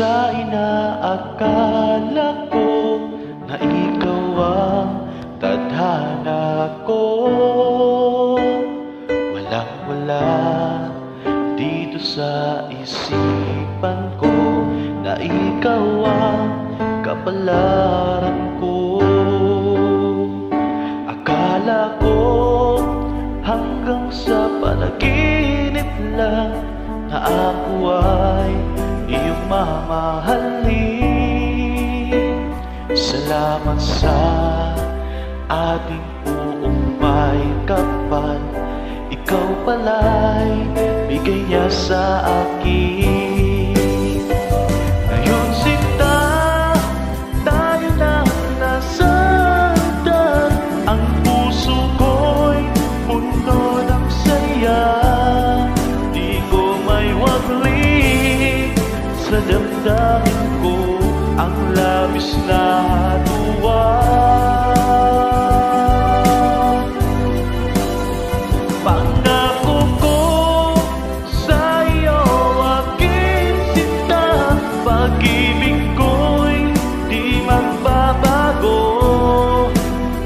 sa inaakala ko na ikaw ang tadhana ko. Walang-wala dito sa isipan ko na ikaw ang kapalaran ko. Akala ko hanggang sa panaginip lang na ako ay iyong mamahalin. Salamat sa ating buong may kapal, ikaw pala'y bigay niya sa akin. Ngayon sinta, tayo na nasaktan, ang puso ko'y puno ng saya. Di ko may wagli sa damdamin ko ang labis na tuwa. Pangako ko sa iyo, aking sinta, pag-ibig ko'y di magbabago.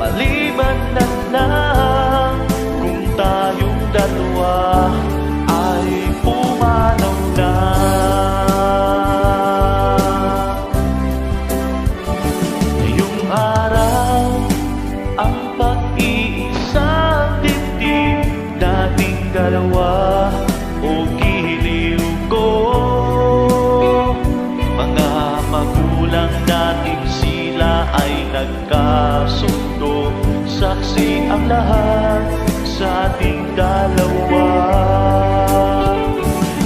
Maliban na lang kung tayong dalawa ay pumanaw na. Ngayong araw ang pag-iisang dibdib nating dalawa o giliw ko. Mga magulang natin sila ay nagkasundo, saksi ang lahat sa ating dalawa.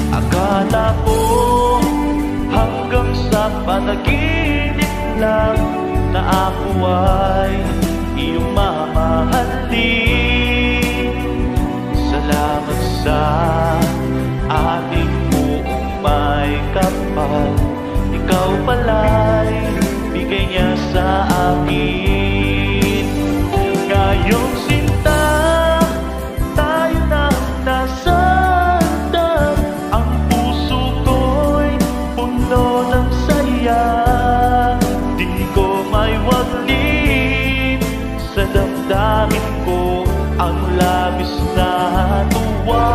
Akala ko hanggang sa panaginip lang na ako ay iyong mamahalin. Salamat sa ating buong may kapal, ikaw pala'y bigay niya sa akin. Ngayong sinta, tayo na nasaktan, ang puso ko'y puno ng saya. Di ko may waglit sa damdamin ko ang labis na tuwa.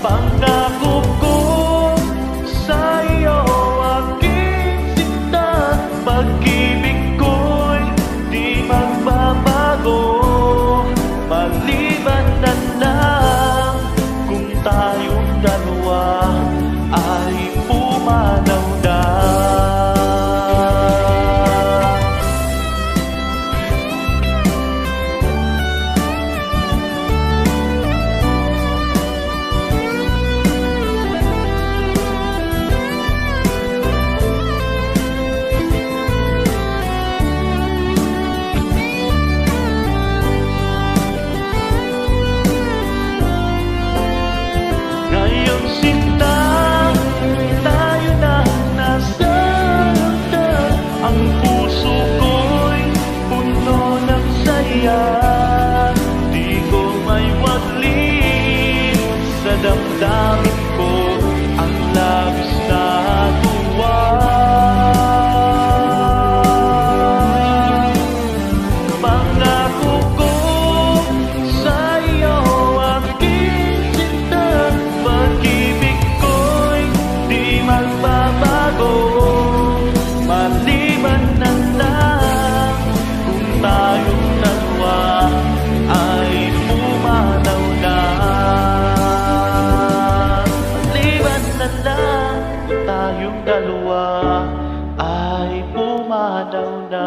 Pangako ko sa iyo, aking sinta, pag-ibig ko'y di magbabago. Maliban na lang kung tayong dalawa ay pumanaw na. Ngayong sinta, tayo na nasaktan, ang puso ko'y puno ng saya. Di ko may waglit sa damdamin ko ang labis na tuwa. Pangako ko sa iyo, aking sinta, pag-ibig ko'y di magbabago. Maliban na lang kung tayong dalawa ay pumanaw na. Maliban na lang kung tayong dalawa ay pumanaw na.